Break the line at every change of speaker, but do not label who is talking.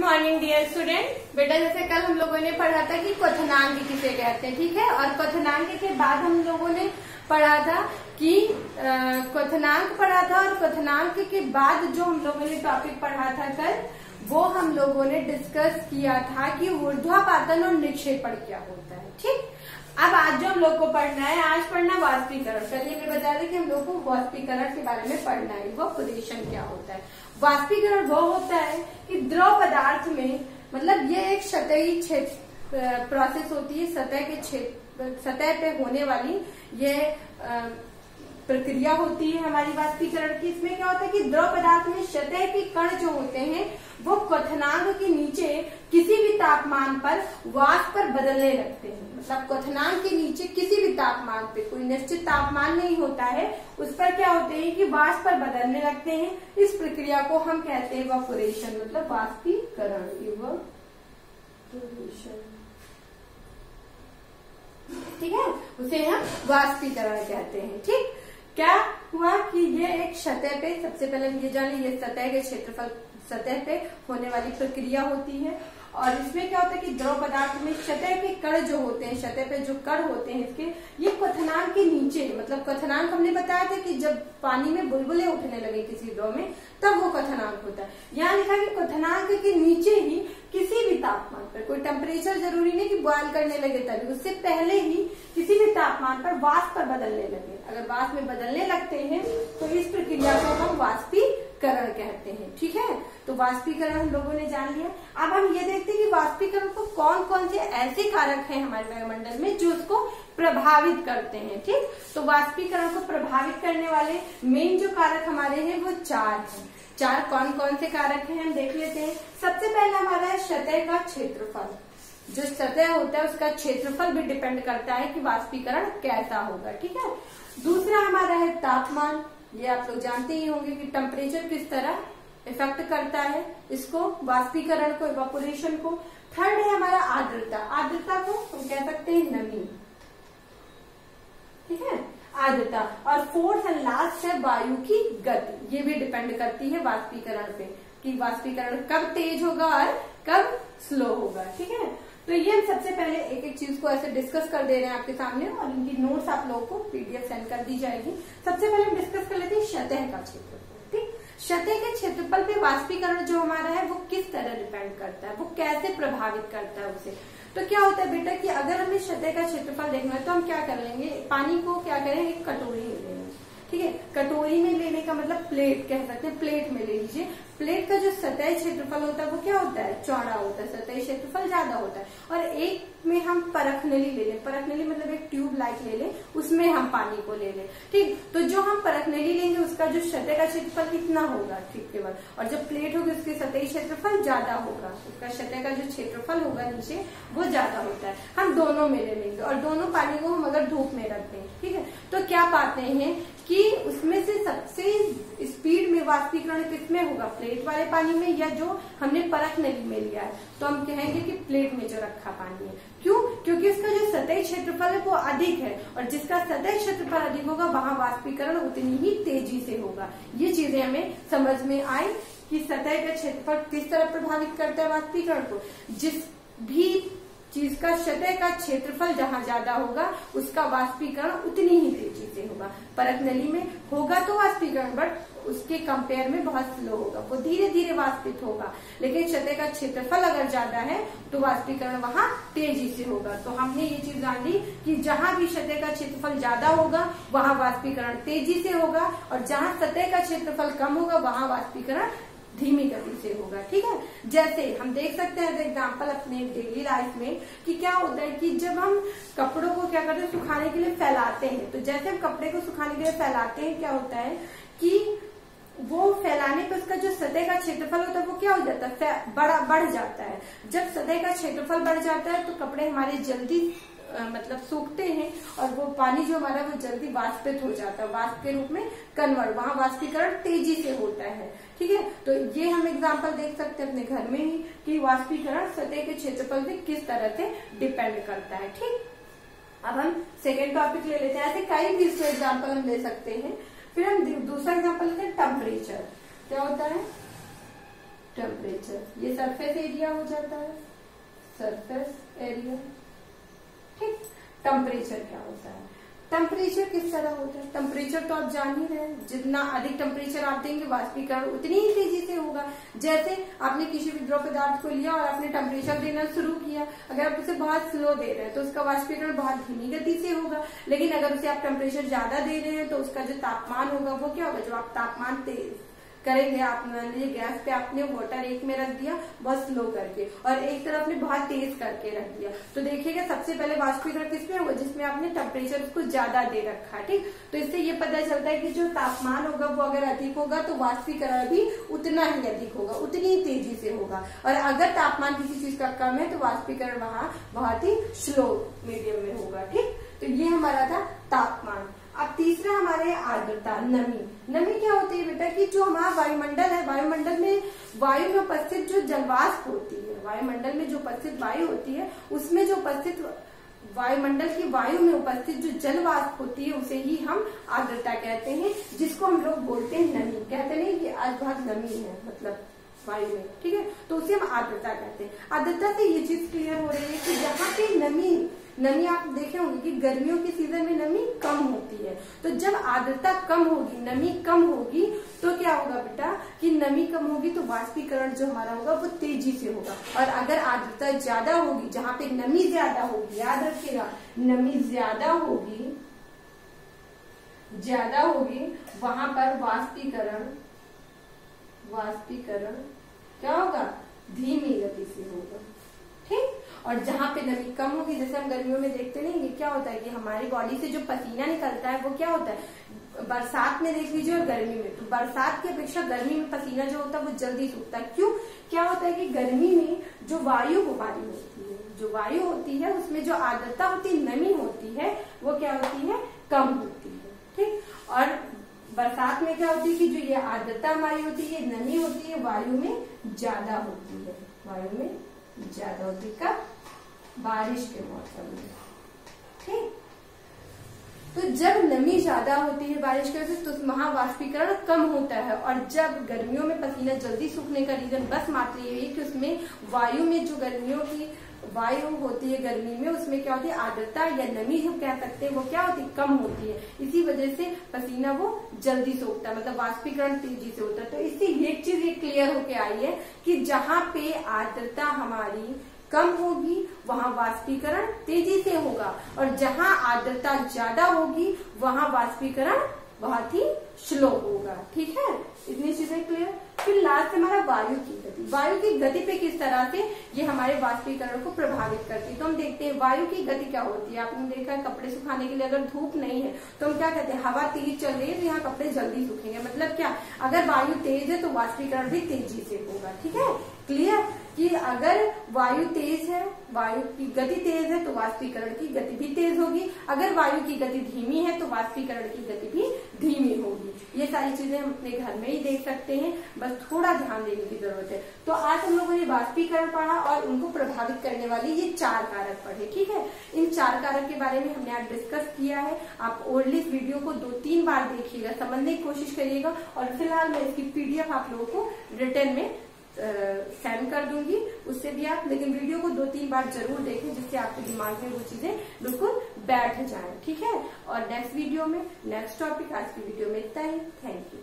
Morning dear student. बेटा जैसे कल हम लोगों ने पढ़ा था कि क्वथनांक किसे कहते हैं, ठीक है। और क्वथनांक के बाद हम लोगों ने पढ़ा था कि क्वथनांक पढ़ा था, और क्वथनांक के बाद जो हम लोगों ने टॉपिक पढ़ा था कल, वो हम लोगों ने डिस्कस किया था कि ऊर्ध्वापातन और निक्षेपण क्या होता है, ठीक। अब आज जो हम लोग को पढ़ना है, आज पढ़ना वाष्पीकरण। कल मैं बता रही कि हम लोग को वाष्पीकरण के बारे में पढ़ना है, इवेपोरेशन क्या होता है। वाष्पीकरण वो होता है कि द्रव पदार्थ में, मतलब ये एक सतही प्रोसेस होती है, सतह पे होने वाली ये प्रक्रिया होती है हमारी वाष्पीकरण की। इसमें क्या होता है कि द्रव पदार्थ में सतह के कण जो होते हैं वो क्वथनांक के नीचे किसी भी तापमान पर वाष्प पर बदलने लगते हैं। मतलब क्वथनांक के नीचे किसी भी तापमान पे, कोई निश्चित तापमान नहीं होता है, उस पर क्या होते हैं कि वाष्प पर बदलने लगते हैं। इस प्रक्रिया को हम कहते हैं इवेपोरेशन, मतलब वाष्पीकरण। ठीक है, उसे हम वाष्पीकरण कहते हैं, ठीक। क्या हुआ कि ये एक सतह पे, सबसे पहले हम ये जाने, ये सतह के क्षेत्रफल, सतह पे होने वाली प्रक्रिया होती है। और इसमें क्या होता है कि द्रव पदार्थ में सतह के कण जो होते हैं, सतह पे जो कण होते हैं इसके, ये क्वथनांक के नीचे, मतलब क्वथनांक हमने बताया था कि जब पानी में बुलबुले उठने लगे किसी द्रव में, तब वो क्वथनांक होता है। यहाँ लिखा कि क्वथनांक के नीचे ही किसी भी तापमान पर, कोई टेम्परेचर जरूरी नहीं कि बॉयल करने लगे तभी, उससे पहले ही किसी भी तापमान पर वाष्प पर बदलने लगे। अगर वाष्प में बदलने लगते हैं तो इस प्रक्रिया को हम वाष्पीकरण कहते हैं, ठीक है। तो वाष्पीकरण हम लोगों ने जान लिया। अब हम ये देखते हैं कि वाष्पीकरण को कौन कौन से ऐसे कारक हैं हमारे वायुमंडल में जो उसको प्रभावित करते हैं, ठीक। तो वाष्पीकरण को प्रभावित करने वाले मेन जो कारक हमारे हैं वो चार हैं। चार कौन कौन से कारक हैं हम देख लेते हैं। सबसे पहला हमारा है सतह का क्षेत्रफल। जो सतह होता है उसका क्षेत्रफल भी डिपेंड करता है कि वाष्पीकरण कैसा होगा, ठीक है। दूसरा हमारा है तापमान। ये आप लोग जानते ही होंगे कि टेम्परेचर किस तरह इफेक्ट करता है इसको, वाष्पीकरण को, इवेपोरेशन को। थर्ड है हमारा आर्द्रता। आर्द्रता को हम कह सकते हैं नमी, ठीक है, आर्द्रता। और फोर्थ एंड लास्ट है वायु की गति। ये भी डिपेंड करती है वाष्पीकरण पे कि वाष्पीकरण कब तेज होगा और कब स्लो होगा, ठीक है। तो ये हम सबसे पहले एक एक चीज को ऐसे डिस्कस कर दे रहे हैं आपके सामने, और इनकी नोट्स आप लोगों को पीडीएफ सेंड कर दी जाएगी। सबसे पहले हम डिस्कस कर लेते हैं सतह का क्षेत्रफल, ठीक। सतह के क्षेत्रफल पे वाष्पीकरण जो हमारा है वो किस तरह डिपेंड करता है, वो कैसे प्रभावित करता है उसे। तो क्या होता है बेटा कि अगर हमें सतह का क्षेत्रफल देखना है तो हम क्या कर लेंगे, पानी को क्या करें, एक कटोरी में लेंगे, ठीक है। कटोरी में लेने का मतलब प्लेट कह सकते हैं, प्लेट में ले लीजिए। प्लेट का जो सतह क्षेत्रफल होता है वो क्या होता है, चौड़ा होता है, सतह क्षेत्रफल ज्यादा होता है। और एक में हम परखनली ले लें, परखनली मतलब एक ट्यूब लाइट ले लें, उसमें हम पानी को ले लें, ठीक। तो जो हम परखनली लेंगे उसका जो सतह का क्षेत्रफल कितना होगा, ठीक, केवल। और जब प्लेट होगी उसके सतही क्षेत्रफल ज्यादा होगा, उसका सतह का जो क्षेत्रफल होगा नीचे वो ज्यादा होता है। हम दोनों में ले लेंगे और दोनों पानी को हम अगर धूप में रख दें, ठीक है, तो क्या पाते हैं कि उसमें से सबसे स्पीड में वाष्पीकरण किसमें होगा, प्लेट वाले पानी में या जो हमने परख नली में लिया है। तो हम कहेंगे कि प्लेट में जो रखा पानी है। क्यों? क्योंकि इसका जो सतही क्षेत्रफल है वो अधिक है, और जिसका सतही क्षेत्रफल अधिक होगा वहां वाष्पीकरण उतनी ही तेजी से होगा। ये चीजें हमें समझ में आई कि सतह का क्षेत्रफल किस तरह प्रभावित करता है वाष्पीकरण को। जिस भी चीज का सतह का क्षेत्रफल जहां ज्यादा होगा उसका वाष्पीकरण उतनी ही तेजी से होगा। परत नली में होगा तो वाष्पीकरण, बट उसके कंपेयर में बहुत स्लो होगा, वो धीरे धीरे वाष्पित होगा। लेकिन सतह का क्षेत्रफल अगर ज्यादा है तो वाष्पीकरण वहां तेजी से होगा। तो हमने ये चीज जान ली कि जहां भी सतह का क्षेत्रफल ज्यादा होगा वहां वाष्पीकरण तेजी से होगा, और जहां सतह का क्षेत्रफल कम होगा वहां वाष्पीकरण धीमी गति से होगा, ठीक है। जैसे हम देख सकते हैं एग्जाम्पल अपने डेली लाइफ में कि क्या होता है कि जब हम कपड़ों को क्या करते हैं, सुखाने के लिए फैलाते हैं, तो जैसे हम कपड़े को सुखाने के लिए फैलाते हैं क्या होता है कि वो फैलाने पर उसका जो सतह का क्षेत्रफल होता है वो क्या हो जाता है, बढ़ जाता है। जब सतह का क्षेत्रफल बढ़ जाता है तो कपड़े हमारे जल्दी मतलब सूखते हैं, और वो पानी जो हमारा वो जल्दी वाष्पित हो जाता है, वाष्प के रूप में कन्वर्ट, वहां वाष्पीकरण तेजी से होता है, ठीक है। तो ये हम एग्जांपल देख सकते हैं अपने घर में ही कि वाष्पीकरण सतह के क्षेत्रफल पे किस तरह से डिपेंड करता है, ठीक। अब हम सेकेंड टॉपिक ले लेते हैं। ऐसे कई भी इसके एग्जाम्पल हम ले सकते हैं। फिर हम दूसरा एग्जाम्पल लेते हैं टेम्परेचर। क्या होता है टेम्परेचर। ये सरफेस एरिया हो जाता है, सरफेस एरिया। ठीक, टेम्परेचर क्या होता है? टेम्परेचर किस तरह होता है? टेम्परेचर तो आप जान ही रहे हैं, जितना अधिक टेम्परेचर आप देंगे वाष्पीकरण उतनी ही तेजी से होगा। जैसे आपने किसी भी द्रव पदार्थ को लिया और आपने टेम्परेचर देना शुरू किया, अगर आप उसे बहुत स्लो दे रहे हैं तो उसका वाष्पीकरण बहुत धीमी गति से होगा। लेकिन अगर उसे आप टेम्परेचर ज्यादा दे रहे हैं तो उसका जो तापमान होगा वो क्या होगा? जो आप तापमान तेज करेंगे, आप मान लीजिए गैस पे आपने वाटर एक में रख दिया बहुत स्लो करके और एक तरफ ने बहुत तेज करके रख दिया, तो देखिएगा सबसे पहले वाष्पीकरण किसमें होगा? जिसमें आपने टेम्परेचर को ज्यादा दे रखा है। ठीक, तो इससे ये पता चलता है कि जो तापमान होगा वो अगर अधिक होगा तो वाष्पीकरण भी उतना ही अधिक होगा, उतनी ही तेजी से होगा। और अगर तापमान किसी चीज का कम है तो वाष्पीकरण वहां बहुत ही स्लो मीडियम में होगा। ठीक, तो ये हमारा था तापमान। अब तीसरा हमारे आर्द्रता, नमी। नमी क्या होती है बेटा? कि जो हमारा वायुमंडल है, वायुमंडल में वायु में उपस्थित जो जलवाष्प होती है, वायुमंडल में जो उपस्थित वायु होती है उसमें जो उपस्थित वायुमंडल की वायु में उपस्थित जो जलवाष्प होती है उसे ही हम आर्द्रता कहते हैं, जिसको हम लोग बोलते हैं नमी। कहते नहीं कि आज बहुत नमी है मतलब वायु में, ठीक है, तो उसे हम आर्द्रता कहते हैं। आर्द्रता से ये चीज क्लियर हो रही है कि जहाँ पे नमी आप देखे होंगे कि गर्मियों के सीजन में नमी कम होती है, तो जब आर्द्रता कम होगी, नमी कम होगी, तो क्या होगा बेटा कि नमी कम होगी तो वाष्पीकरण जो हमारा होगा वो तेजी से होगा। और अगर आर्द्रता ज्यादा होगी, जहाँ पे नमी ज्यादा होगी, याद रखिएगा नमी ज्यादा होगी वहां पर वाष्पीकरण क्या होगा? धीमी गति से होगा। ठीक, और जहाँ पे नमी कम होगी, जैसे हम गर्मियों में देखते नहीं, ये क्या होता है कि हमारी बॉडी से जो पसीना निकलता है वो क्या होता है? बरसात में देख लीजिए और गर्मी में, तो बरसात की अपेक्षा गर्मी में पसीना जो होता है वो जल्दी सूखता है। क्यों? क्या होता है कि गर्मी में जो वायु हमारी होती है, जो वायु होती है उसमें जो आर्द्रता होती है, नमी होती है, वो क्या होती है? कम होती है। ठीक, और बरसात में क्या होती है कि जो ये आर्द्रता हमारी होती है, नमी होती है, वायु में ज्यादा होती है, वायु में ज्यादा होती है। कब? बारिश के मौसम में। ठीक, तो जब नमी ज्यादा होती है बारिश के वजह से तो वहां वाष्पीकरण कम होता है। और जब गर्मियों में पसीना जल्दी सूखने का रीजन बस मात्र ये है कि उसमें वायु में जो गर्मियों की वायु होती है गर्मी में, उसमें क्या होती है? आर्द्रता या नमी हम कह सकते हैं, वो क्या होती है? कम होती है। इसी वजह से पसीना वो जल्दी सूखता है, मतलब वाष्पीकरण तेजी से होता है। तो इससे एक चीज ये क्लियर होके आई है कि जहाँ पे आर्द्रता हमारी कम होगी वहां वाष्पीकरण तेजी से होगा, और जहां आर्द्रता ज्यादा होगी वहां वाष्पीकरण बहुत ही स्लो होगा। ठीक है, इतनी चीजें क्लियर। फिर लास्ट हमारा वायु की गति। वायु की गति पे किस तरह से ये हमारे वाष्पीकरण को प्रभावित करती है, तो हम देखते हैं वायु की गति क्या होती है। आपने देखा है कपड़े सुखाने के लिए अगर धूप नहीं है तो हम क्या कहते हैं? हवा तेज चल रही है तो यहाँ कपड़े जल्दी सूखेंगे। मतलब क्या? अगर वायु तेज है तो वाष्पीकरण भी तेजी से होगा। ठीक है, क्लियर कि अगर वायु तेज है, वायु की गति तेज है तो वाष्पीकरण की गति भी तेज होगी। अगर वायु की गति धीमी है तो वाष्पीकरण की गति भी धीमी होगी। ये सारी चीजें हम अपने घर में ही देख सकते हैं, बस थोड़ा ध्यान देने की जरूरत है। तो आज हम लोगों ने वाष्पीकरण पढ़ा और उनको प्रभावित करने वाले ये 4 कारक पढ़े। ठीक है, इन 4 कारक के बारे में हमने आज डिस्कस किया है। आप ओरली इस वीडियो को 2-3 बार देखिएगा, समझने की कोशिश करिएगा। और फिलहाल मैं इसकी पीडीएफ आप लोगों को रिटर्न में सेंड कर दूंगी, उससे भी आप लेकिन वीडियो को 2-3 बार जरूर देखें, जिससे आपके दिमाग में वो चीजें बिल्कुल बैठ जाएं। ठीक है, और नेक्स्ट वीडियो में नेक्स्ट टॉपिक, आज की वीडियो में इतना ही। Thank you.